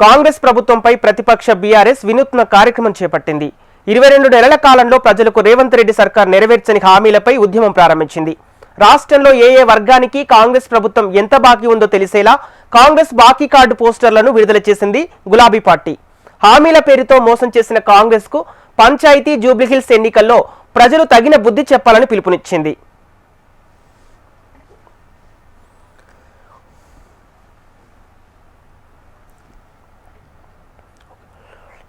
కాంగ్రెస్ ప్రభుత్వంపై ప్రతిపక్ష బీఆర్ఎస్ వినూత్న కార్యక్రమం చేపట్టింది. 22 నెలల కాలంలో ప్రజలకు రేవంత్ రెడ్డి సర్కార్ నెరవేర్చని హామీలపై ఉద్యమం ప్రారంభించింది. రాష్ట్రంలో ఏ వర్గానికి కాంగ్రెస్ ప్రభుత్వం ఎంత బాకీ ఉందో తెలిసేలా కాంగ్రెస్ బాకీ కార్డు పోస్టర్లను విడుదల చేసింది గులాబీ పార్టీ. హామీల పేరుతో మోసం చేసిన కాంగ్రెస్ కు పంచాయతీ జూబ్లీహిల్స్ ఎన్నికల్లో ప్రజలు తగిన బుద్ధి చెప్పాలని పిలుపునిచ్చింది.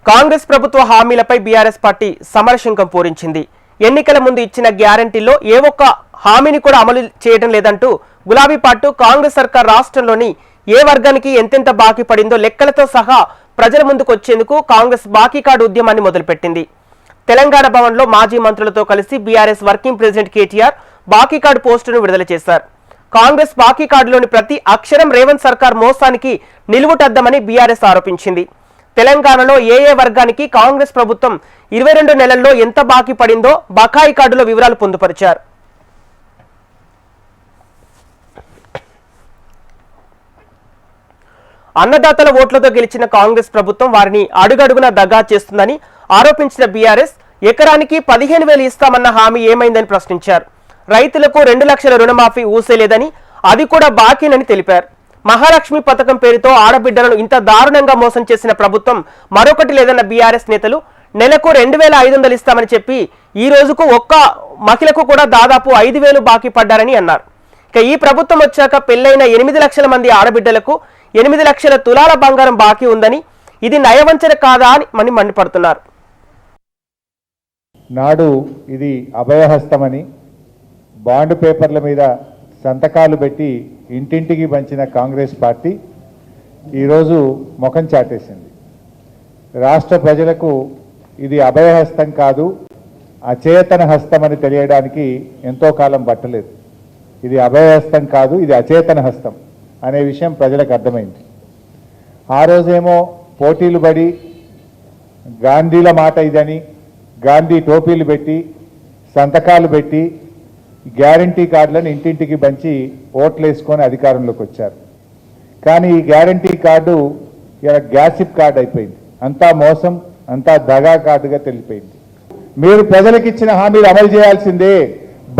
కాంగ్రెస్ ప్రభుత్వ హామీలపై బీఆర్ఎస్ పార్టీ సమరశంఖం పూరించింది. ఎన్నికల ముందు ఇచ్చిన గ్యారంటీల్లో ఏ ఒక్క హామీని కూడా అమలు చేయడం లేదంటూ గులాబీ పార్టీ కాంగ్రెస్ సర్కార్ రాష్ట్రంలోని ఏ వర్గానికి ఎంతెంత బాకీ పడిందో లెక్కలతో సహా ప్రజల ముందుకు వచ్చేందుకు కాంగ్రెస్ బాకీ కార్డు ఉద్యమాన్ని మొదలుపెట్టింది. తెలంగాణ భవన్లో మాజీ మంత్రులతో కలిసి బీఆర్ఎస్ వర్కింగ్ ప్రెసిడెంట్ కేటీఆర్ బాకీ కార్డు పోస్టును విడుదల చేశారు. కాంగ్రెస్ బాకీ కార్డులోని ప్రతి అక్షరం రేవంత్ సర్కార్ మోసానికి నిలువుటద్దమని బీఆర్ఎస్ ఆరోపించింది. తెలంగాణలో ఏ వర్గానికి కాంగ్రెస్ ప్రభుత్వం 22 నెలల్లో ఎంత బాకీ పడిందో బకాయి కార్డులో వివరాలు పొందుపరిచారు. అన్నదాతల ఓట్లతో గెలిచిన కాంగ్రెస్ ప్రభుత్వం వారిని అడుగడుగునా దగా చేస్తుందని ఆరోపించిన బీఆర్ఎస్ ఎకరానికి 15,000 ఇస్తామన్న హామీ ఏమైందని ప్రశ్నించారు. రైతులకు 2 లక్షల రుణమాఫీ ఊసేలేదని, అది కూడా బాకీనని తెలిపారు. మహాలక్ష్మి పథకం పేరుతో ఆడబిడ్డలను ఇంత దారుణంగా మోసం చేసిన ప్రభుత్వం మరొకటి లేదన్న బీఆర్ఎస్ నేతలు నెలకు 2,500 ఇస్తామని చెప్పి ఈ రోజుకు ఒక్క మహిళకు కూడా దాదాపు 5,000 బాకీ పడ్డారని అన్నారు. ఇక ఈ ప్రభుత్వం వచ్చాక పెళ్లైన 8 లక్షల మంది ఆడబిడ్డలకు 8 లక్షల తులాల బంగారం బాకీ ఉందని, ఇది నయవంచన కాదా అని మండిపడుతున్నారు. నాడు ఇది అభయహస్తమని బాండ్ పేపర్ల మీద సంతకాలు పెట్టి ఇంటింటికి పంచిన కాంగ్రెస్ పార్టీ ఈరోజు ముఖం చాటేసింది. రాష్ట్ర ప్రజలకు ఇది అభయహస్తం కాదు, అచేతన హస్తం అని తెలియడానికి ఎంతో కాలం పట్టలేదు. ఇది అభయహస్తం కాదు, ఇది అచేతన హస్తం అనే విషయం ప్రజలకు అర్థమైంది. ఆ రోజేమో పోటీలు పడి గాంధీల మాట ఇదని గాంధీ టోపీలు పెట్టి సంతకాలు పెట్టి గ్యారంటీ కార్డులను ఇంటింటికి పంచి ఓట్లు వేసుకొని అధికారంలోకి వచ్చారు. కానీ ఈ గ్యారంటీ కార్డు ఇలా గ్యాసిప్ కార్డు అయిపోయింది. అంతా మోసం, అంతా దగా కార్డుగా తెలిపోయింది. మీరు ప్రజలకు ఇచ్చిన హామీలు అమలు చేయాల్సిందే,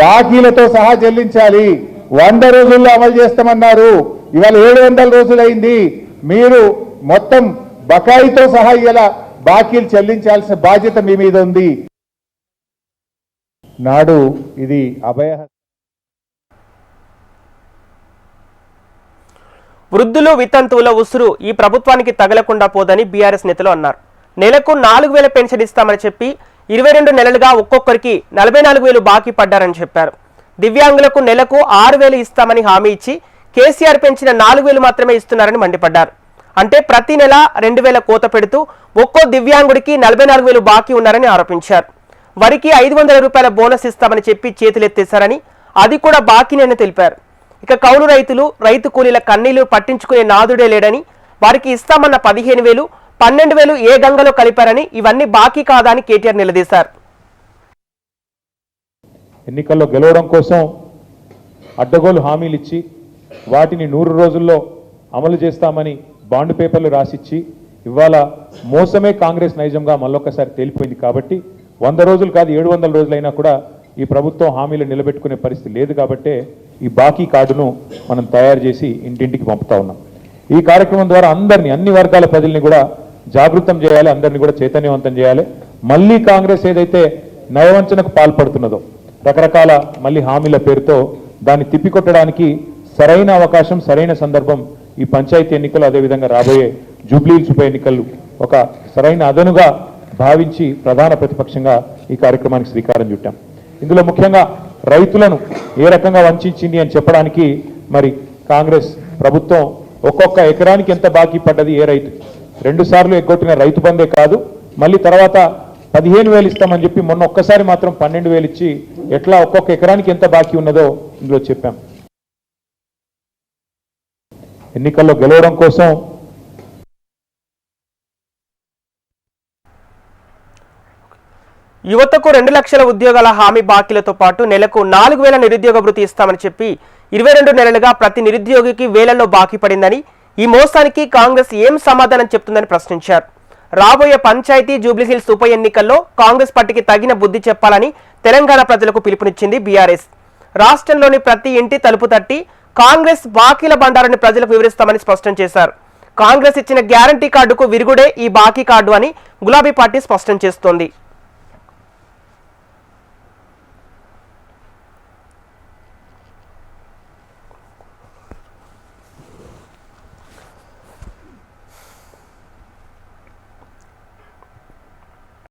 బాకీలతో సహా చెల్లించాలి. 100 రోజుల్లో అమలు చేస్తామన్నారు, ఇవాళ 700 రోజులైంది. మీరు మొత్తం బకాయితో సహా ఇలా బాకీలు చెల్లించాల్సిన బాధ్యత మీ మీద ఉంది. నాడు ఇది వృద్ధులు వితంతువుల ఉసురు ఈ ప్రభుత్వానికి తగలకుండా పోదని బీఆర్ఎస్ నేతలు అన్నారు. నెలకు 4,000 పెన్షన్ ఇస్తామని చెప్పి 22 నెలలుగా ఒక్కొక్కరికి 44,000 బాకీ పడ్డారని చెప్పారు. దివ్యాంగులకు నెలకు 6,000 ఇస్తామని హామీ ఇచ్చి కేసీఆర్ పెంచిన 4,000 మాత్రమే ఇస్తున్నారని మండిపడ్డారు. అంటే ప్రతి నెల 2,000 కోత పెడుతూ ఒక్కో దివ్యాంగుడికి 44,000 బాకీ ఉన్నారని ఆరోపించారు. వరికి 500 రూపాయల బోనస్ ఇస్తామని చెప్పి చేతులెత్తేశారని, అది కూడా బాకీనేనని తెలిపారు. ఇక కౌలు రైతులు, రైతు కూలీల కన్నీళ్లు పట్టించుకునే నాదుడే లేడని, వారికి ఇస్తామన్న 15,000, 12,000 ఏ గంగలో కలిపారని, ఇవన్నీ బాకీ కాదా అని కేటీఆర్ నిలదీశారు. ఎన్నికల్లో గెలవడం కోసం అడ్డగోలు హామీలు ఇచ్చి వాటిని 100 రోజుల్లో అమలు చేస్తామని బాండ్ పేపర్లు రాసిచ్చి ఇవాళ మోసమే కాంగ్రెస్ నైజంగా మళ్ళొక్కసారి తేలిపోయింది. కాబట్టి 100 రోజులు కాదు 700 రోజులైనా కూడా ఈ ప్రభుత్వం హామీలు నిలబెట్టుకునే పరిస్థితి లేదు. కాబట్టే ఈ బాకీ కార్డును మనం తయారు చేసి ఇంటింటికి పంపుతా ఉన్నాం. ఈ కార్యక్రమం ద్వారా అందరినీ, అన్ని వర్గాల ప్రజల్ని కూడా జాగృతం చేయాలి, అందరినీ కూడా చైతన్యవంతం చేయాలి. మళ్ళీ కాంగ్రెస్ ఏదైతే నయవంచనకు పాల్పడుతున్నదో, రకరకాల మళ్ళీ హామీల పేరుతో దాన్ని తిప్పికొట్టడానికి సరైన అవకాశం, సరైన సందర్భం ఈ పంచాయతీ ఎన్నికలు, అదేవిధంగా రాబోయే జూబ్లీహిల్స్ ఉప ఎన్నికలు ఒక సరైన అదనుగా భావించి ప్రధాన ప్రతిపక్షంగా ఈ కార్యక్రమానికి శ్రీకారం చుట్టాం. ఇందులో ముఖ్యంగా రైతులను ఏ రకంగా వంచింది అని చెప్పడానికి మరి కాంగ్రెస్ ప్రభుత్వం ఒక్కొక్క ఎకరానికి ఎంత బాకీ పడ్డది ఏ రైతు, 2 సార్లు ఎగ్గొట్టిన రైతు బందే కాదు, మళ్ళీ తర్వాత 15,000 ఇస్తామని చెప్పి మొన్న ఒక్కసారి మాత్రం 12,000 ఇచ్చి ఎట్లా ఒక్కొక్క ఎకరానికి ఎంత బాకీ ఉన్నదో ఇందులో చెప్పాం. ఎన్నికల్లో గెలవడం కోసం యువతకు 2 లక్షల ఉద్యోగాల హామీ బాకీలతో పాటు నెలకు 4,000 నిరుద్యోగ భృతి ఇస్తామని చెప్పి 22 నెలలుగా ప్రతి నిరుద్యోగికి వేలల్లో బాకీ పడిందని, ఈ మోసానికి కాంగ్రెస్ ఏం సమాధానం చెప్తుందని ప్రశ్నించారు. రాబోయే పంచాయతీ జూబ్లీహిల్స్ ఉప ఎన్నికల్లో కాంగ్రెస్ పార్టీకి తగిన బుద్ధి చెప్పాలని తెలంగాణ ప్రజలకు పిలుపునిచ్చింది బీఆర్ఎస్. రాష్ట్రంలోని ప్రతి ఇంటి తలుపు తట్టి కాంగ్రెస్ బాకీల బండారాన్ని ప్రజలకు వివరిస్తామని స్పష్టం చేశారు. కాంగ్రెస్ ఇచ్చిన గ్యారంటీ కార్డుకు విరుగుడే ఈ బాకీ కార్డు అని గులాబీ పార్టీ స్పష్టం చేస్తోంది.